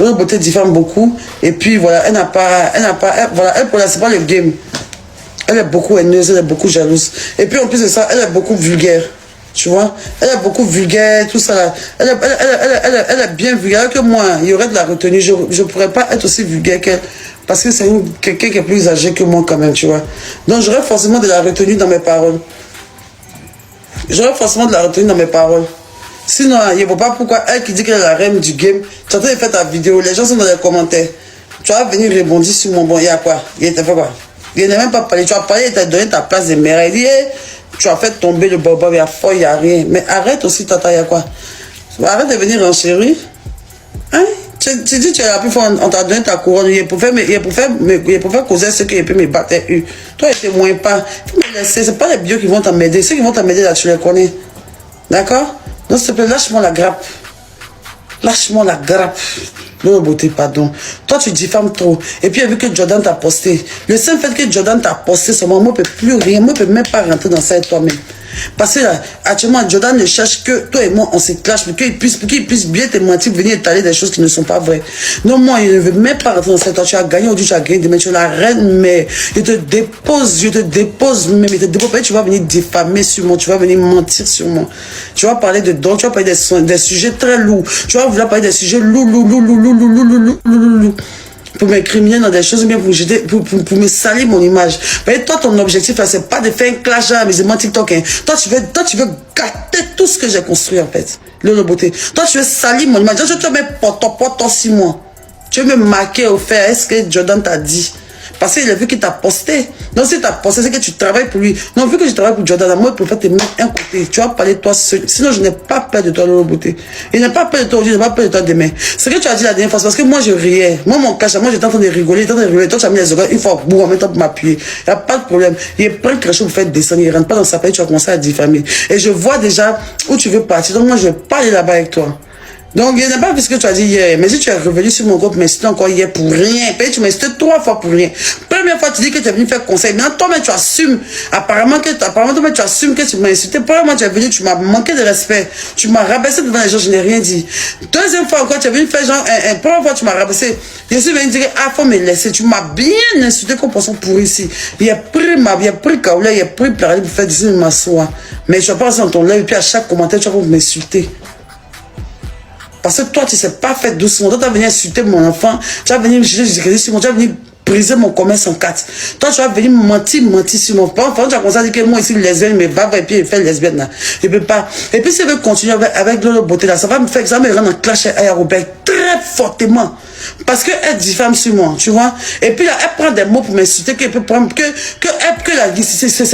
L'autre beauté diffame beaucoup. Et puis voilà, voilà, elle pour là, c'est pas le game. Elle est beaucoup haineuse, elle est beaucoup jalouse. Et puis en plus de ça, elle est beaucoup vulgaire. Tu vois, elle est beaucoup vulgaire, tout ça. Là. Elle est bien vulgaire que moi. Il y aurait de la retenue. Je ne pourrais pas être aussi vulgaire qu'elle. Parce que c'est quelqu'un qui est plus âgé que moi quand même, tu vois. Donc j'aurais forcément de la retenue dans mes paroles. J'aurais forcément de la retenue dans mes paroles. Sinon, il ne voit pas pourquoi elle qui dit qu'elle est la reine du game. Tu es en train de faire ta vidéo, les gens sont dans les commentaires. Tu vas venir rebondir sur mon bon. Il y a quoi? Il t'a fait quoi? Il n'a même pas parlé. Tu as parlé, il t'a donné ta place de mère. Il dit, hey, tu as fait tomber le bobo, il y a fort, il n'y a rien. Mais arrête aussi, tata, il y a quoi? Arrête de venir enchérir. Hein? Tu dis, tu es la plus forte, on t'a donné ta couronne. Il pour faire causer ce qu'il peut me battre. Toi, il te moins pas. C'est pas les bio qui vont t'emmerder. Ceux qui vont t'emmerder là, tu les connais. D'accord? Donc, s'il te plaît, lâche-moi la grappe. Lâche-moi la grappe. Non, beauté, pardon. Toi, tu diffames trop. Et puis, vu que Jordan t'a posté. Le simple fait que Jordan t'a posté, moi, je ne peux plus rien. Moi, je ne peux même pas rentrer dans ça et toi-même. Parce que là, actuellement, Jordan ne cherche que toi et moi, on se clash pour qu'il puisse bien te mentir, venir étaler des choses qui ne sont pas vraies. Non, moi, il ne veut même pas rentrer dans ça. Toi, tu as gagné aujourd'hui, tu as gagné demain, tu es la reine, mais je te dépose, même, tu vas venir diffamer sur moi, tu vas venir mentir sur moi. Tu vas parler de drogue, tu vas parler des sujets très lourds. Tu vas vouloir parler des sujets lourds. Pour m'incriminer dans des choses, bien pour me salir mon image. Mais toi, ton objectif, là, c'est pas de faire un clash à mes aimants TikTok. Hein. Toi, tu veux gâter tout ce que j'ai construit, en fait. Le beauté. Toi, tu veux salir mon image. Tu veux me porter 6 mois. Tu veux me marquer au fait. Est-ce que Jordan t'a dit? Parce qu'il a vu qu'il t'a posté. Non, si t'as posté, c'est que tu travailles pour lui. Non, vu que je travaille pour Jordan, moi, je préfère te mettre un côté. Tu vas parler de toi seul. Sinon, je n'ai pas peur de toi, Lolo Beauté. Il n'a pas peur de toi aujourd'hui, je n'ai pas peur de toi demain. Ce que tu as dit la dernière fois, c'est parce que moi, je riais. Moi, mon cache, moi, j'étais en train de rigoler, Toi, tu as mis les oreilles, il faut en même temps pour m'appuyer. Il n'y a pas de problème. Il prend quelque chose pour faire descendre, il ne rentre pas dans sa paix, tu vas commencer à diffamer. Et je vois déjà où tu veux partir. Donc, moi, je vais pas aller là-bas avec toi. Donc, il n'y a pas vu ce que tu as dit hier. Mais si tu es revenu sur mon groupe, mais c'était encore hier pour rien. Tu m'as cité 3 fois pour rien. Première fois, tu dis que tu es venu faire conseil. Maintenant, toi-même, tu assumes. Apparemment, toi-même, tu assumes que tu m'as insulté. Premièrement, tu es venu, tu m'as manqué de respect. Tu m'as rabaissé devant les gens, je n'ai rien dit. Deuxième fois encore, tu es venu faire genre, première fois, tu m'as rabaissé. Je suis venu dire, ah, faut me laisser. Tu m'as bien insulté comme personne pour ici. Il a pris Kaoula, il a pris Plari pour faire d'ici m'asseoir. Mais tu vas pas rester dans ton live et puis à chaque commentaire, tu vas m'insulter. Parce que toi, tu ne sais pas faire doucement. Toi, tu vas venir insulter mon enfant. Tu vas venir me jeter du crédit sur moi. Tu vas venir briser mon commerce en 4. Toi, tu vas venir mentir sur mon enfant. Tu vas commencer à dire que moi, ici, lesbienne, mais va et puis faire lesbienne. Là. Je ne peux pas. Et puis, si je veux continuer avec Lolo Beauté, là, ça va me faire que ça me rendre en clash avec Robert très fortement. Parce qu'elle diffame sur moi, tu vois. Et puis, là, elle prend des mots pour m'insulter. C'est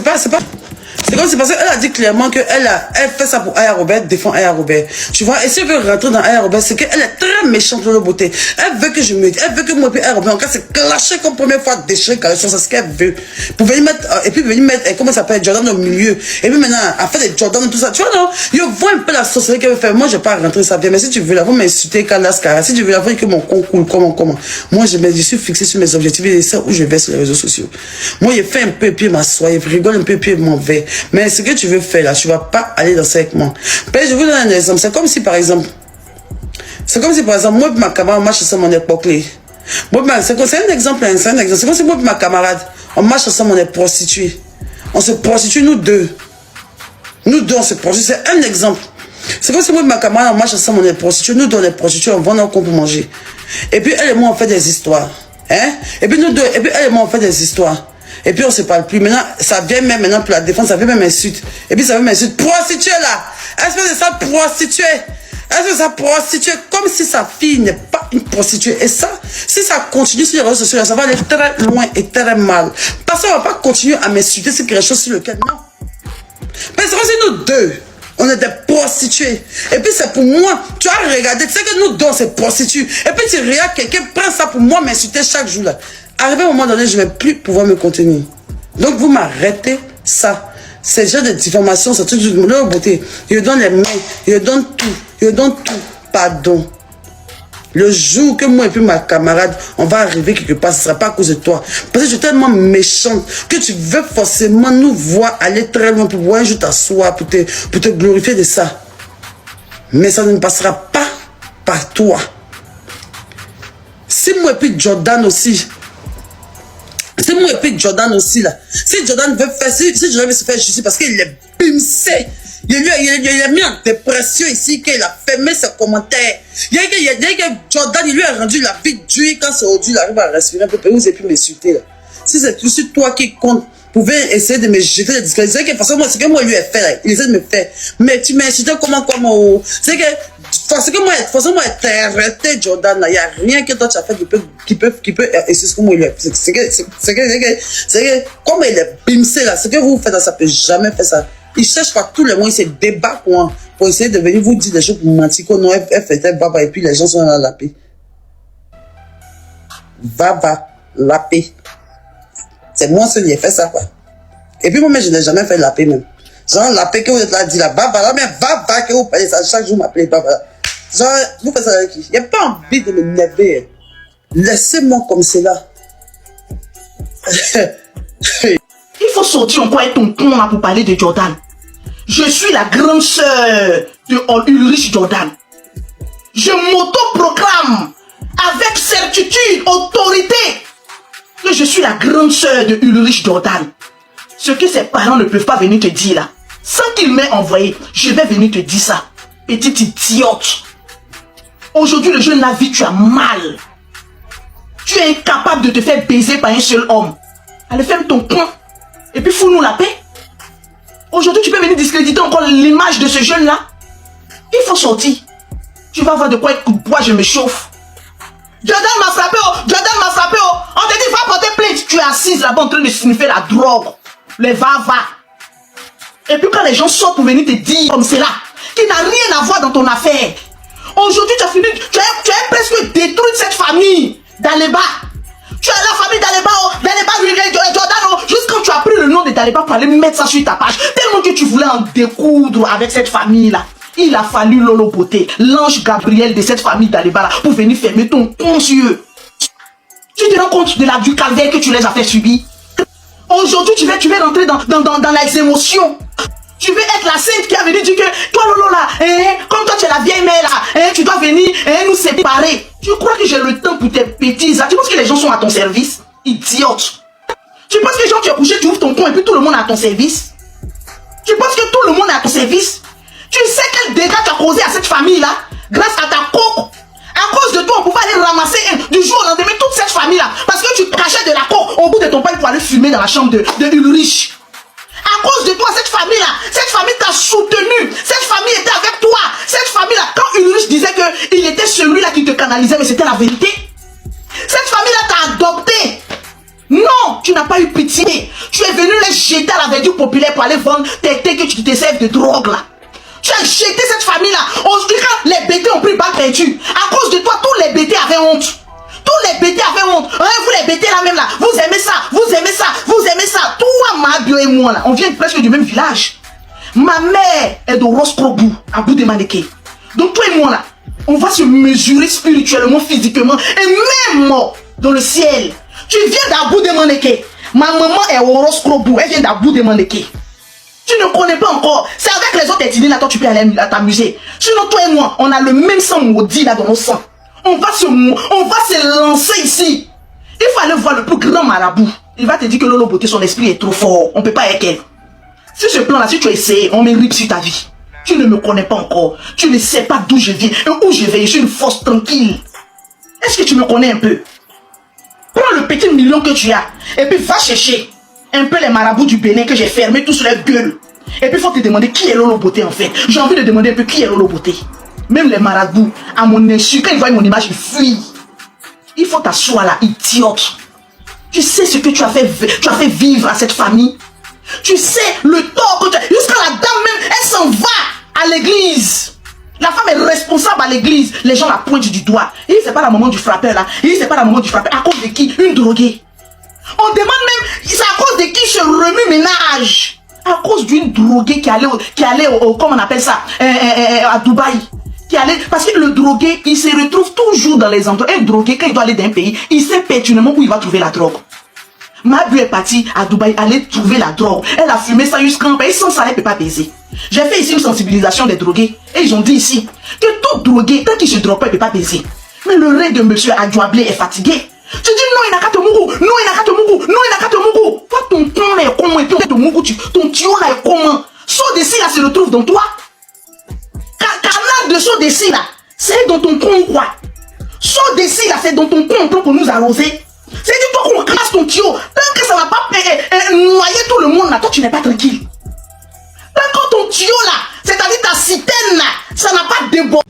pas. C'est comme c'est parce qu'elle a dit clairement qu'elle fait ça pour Aya Robert, défend Aya Robert. Tu vois, et si elle veut rentrer dans Aya Robert, c'est qu'elle est très méchante de la beauté. Elle veut que elle veut que moi et Aya Robert, en cas, c'est clasher comme première fois, déchirer quelque chose, c'est ce qu'elle veut. Pour venir mettre, et puis venir mettre, comment ça s'appelle, Jordan au milieu. Et puis maintenant, à faire des Jordan et tout ça. Tu vois, non, je vois un peu la société qu'elle veut faire. Moi, je vais pas rentrer ça bien, mais si tu veux la voir m'insulter, Kalascara, si tu veux la voir que mon concours, comment. Moi, je suis fixé sur mes objectifs et c'est où je vais sur les réseaux sociaux. Moi, je fais un peu pied m'asseoir, je rigole un peu pied m'en vais. Mais ce que tu veux faire là, tu ne vas pas aller dans ça avec moi. Mais je vous donne un exemple. C'est comme si par exemple, moi et ma camarade, on marche ensemble en époque. C'est un exemple. C'est comme si moi et ma camarade, on marche ensemble, on est prostitués. On se prostitue, nous deux. Nous deux, on se prostitue. C'est un exemple. C'est comme si moi et ma camarade, on marche ensemble, on est prostitués. Nous deux, on est prostitués, on vend nos comptes pour manger. Et puis elle et moi, on fait des histoires. Hein? Et puis nous deux, et puis elle et moi, on fait des histoires. Et puis on ne se parle plus. Maintenant, ça vient même maintenant pour la défense, ça vient même insulte. Et puis ça vient m'insulte. Prostituée là! Est-ce que ça prostituée? Est-ce que ça prostituée? Comme si sa fille n'est pas une prostituée. Et ça, si ça continue sur les réseaux sociaux, ça va aller très loin et très mal. Parce qu'on ne va pas continuer à m'insulter sur quelque chose sur lequel, non. Mais c'est comme si nous deux, on est des prostituées. Et puis c'est pour moi, tu as regardé, tu sais que nous deux, on se prostitue. Et puis tu regardes quelqu'un prend ça pour moi m'insulter chaque jour là. Arrivé à un moment donné, je ne vais plus pouvoir me contenir. Donc, vous m'arrêtez ça. C'est genre de diffamation, c'est tout de beauté. Je donne les mains, je donne tout. Pardon. Le jour que moi et puis ma camarade, on va arriver quelque part, ce ne sera pas à cause de toi. Parce que tu es tellement méchante que tu veux forcément nous voir aller très loin pour pouvoir un jour t'asseoir, pour te glorifier de ça. Mais ça ne passera pas par toi. C'est moi et puis Jordan aussi. C'est moi et puis Jordan aussi là. Si Jordan veut faire, si Jordan veut se faire justice parce qu'il est bimsé. Il a mis en dépression ici, qu'il a fermé ses commentaires. Il y a que Jordan, il lui a rendu la vie dure quand c'est aujourd'hui, il arrive à respirer un peu, vous avez pu m'insulter là. Si c'est tout sur toi qui compte, vous pouvez essayer de me jeter des discrédits. C'est que façon, moi, c'est que moi lui ai fait là. Il essaie de me faire. Mais tu m'as insulté comment c'est que parce que moi, de toute façon, moi, t'es arrêté, Jordan, là. Il n'y a rien que toi tu as fait qui peut, et c'est ce que moi lui ai fait. C'est que, comme il est bimsé là, ce que vous faites là, ça peut jamais faire ça. Il cherche par tous les moyens, il se débat pour essayer de venir vous dire des choses pour mentir que non, elle fait baba et puis les gens sont là la paix. Baba, la paix. C'est moi seul qui ai fait ça, quoi. Et puis moi, je n'ai jamais fait la paix, même. Genre, la paix que vous êtes là, dit la baba, là, mais baba, que vous parlez ça, chaque jour, m'appelez baba. Genre, vous faites ça avec qui? Il n'y a pas envie de me nerver. Laissez-moi comme c'est là. Il faut sortir encore avec ton con là pour parler de Jordan. Je suis la grande sœur de Ulrich Jordan. Je m'auto-proclame avec certitude, autorité, que je suis la grande sœur de Ulrich Jordan. Ce que ses parents ne peuvent pas venir te dire là, sans qu'ils m'aient envoyé, je vais venir te dire ça. Petite idiote. Aujourd'hui, le jeune Navi, tu as mal. Tu es incapable de te faire baiser par un seul homme. Allez, ferme ton coin. Et puis fous-nous la paix. Aujourd'hui, tu peux venir discréditer encore l'image de ce jeune-là. Il faut sortir. Tu vas voir de quoi être coup de bois, je me chauffe. Jordan m'a frappé, oh. Jordan m'a frappé, oh. On te dit, va porter plainte. Tu es assise là-bas en train de sniffer la drogue. Les va-va. Et puis quand les gens sortent pour venir te dire comme c'est là, qui n'a rien à voir dans ton affaire. Aujourd'hui, tu as fini, tu as presque détruit cette famille d'Aleba. Tu as la famille d'Aleba, oh, d'Aleba, Jordan, oh, juste quand tu as pris le nom de d'Aleba pour aller mettre ça sur ta page, tellement que tu voulais en découdre avec cette famille-là. Il a fallu Lolo Beauté, l'ange Gabriel de cette famille d'Aleba pour venir fermer ton conscieux. Tu te rends compte du calvaire que tu les as fait subir. Aujourd'hui, tu vas rentrer dans les émotions. Tu veux être la sainte qui a venu dire que toi Lolo là, comme toi tu es la vieille mère là, tu dois venir nous séparer. Tu crois que j'ai le temps pour tes bêtises? Tu penses que les gens sont à ton service? Idiote. Tu penses que genre tu es couché, tu ouvres ton compte et puis tout le monde est à ton service? Tu penses que tout le monde est à ton service? Tu sais quel dégât tu as causé à cette famille là grâce à ta coque. À cause de toi, on pouvait aller ramasser du jour au lendemain toute cette famille là parce que tu cachais de la coque au bout de ton pain pour aller fumer dans la chambre de Ulrich. À cause de toi, cette famille t'a soutenu. Cette famille était avec toi. Cette famille-là, quand Ulrich disait qu'il était celui-là qui te canalisait, mais c'était la vérité. Cette famille-là t'a adopté. Non, tu n'as pas eu pitié. Tu es venu les jeter à la verdure populaire pour aller vendre tes que tu te serves de drogue là. Tu as jeté cette famille-là. Aujourd'hui, quand les bêtés ont pris balle perdue, à cause de toi, tous les bêtés avaient honte. Tous les bêtés avaient honte. Vous les bêtés là même là, vous aimez ça, vous aimez ça, vous aimez ça. Toi, Mabio et moi là, on vient presque du même village. Ma mère est de Roscrobou, à bout de Manéké. Donc toi et moi là, on va se mesurer spirituellement, physiquement et même dans le ciel. Tu viens d'Abou de Manéké. Ma maman est au Roscrobou, elle vient d'Abou de Manéké. Tu ne connais pas encore. C'est avec les autres ethnies là, toi tu peux aller t'amuser. Sinon toi et moi, on a le même sang maudit là dans nos sangs. On va se lancer ici. Il faut aller voir le plus grand marabout. Il va te dire que Lolo Beauté, son esprit est trop fort. On ne peut pas avec elle. Sur ce plan-là, si tu essaies, on mérite sur ta vie. Tu ne me connais pas encore. Tu ne sais pas d'où je viens et où je vais. Je suis une force tranquille. Est-ce que tu me connais un peu? Prends le petit million que tu as et puis va chercher un peu les marabouts du Bénin que j'ai fermés tous sur leur gueule. Et puis il faut te demander qui est Lolo Beauté en fait. J'ai envie de demander un peu qui est Lolo Beauté. Même les marabouts, à mon insu, quand ils voient mon image, ils fuient. Il faut t'asseoir là, idiote. Tu sais ce que tu as fait vivre à cette famille. Tu sais le tort que tu as. Jusqu'à la dame même, elle s'en va à l'église. La femme est responsable à l'église. Les gens la pointent du doigt. Il c'est pas la maman du frappeur là. Il c'est pas la maman du frappeur. À cause de qui? Une droguée. On demande même, c'est à cause de qui se remue ménage. À cause d'une droguée qui allait comment on appelle ça, à Dubaï. Parce que le drogué, il se retrouve toujours dans les endroits. Un drogué, quand il doit aller dans un pays, il sait pertinemment où il va trouver la drogue. Mabu est partie à Dubaï, aller trouver la drogue. Elle a fumé ça jusqu'en pays, sans ça, elle ne peut pas baiser. J'ai fait ici une sensibilisation des drogués. Et ils ont dit ici que tout drogué, quand il se drogue pas, il ne peut pas baiser. Mais le rein de monsieur Adjouablé est fatigué. Tu dis non, il n'a qu'à te mougou, non, il n'a qu'à te mougou, non, il n'a qu'à te mougou. Toi, ton con là est comment, et puis ton mougou, ton tuyau là est comment. Saut d'ici là se retrouve dans toi. Canal de saut d'ici là, c'est dans ton con quoi. Saut d'ici là, c'est dans ton con pour nous arroser. C'est du toi qu'on casse ton tuyau. Tant que ça va pas noyer tout le monde là, toi tu n'es pas tranquille. Tant que ton tuyau là, c'est-à-dire ta citerne là, ça n'a pas débordé.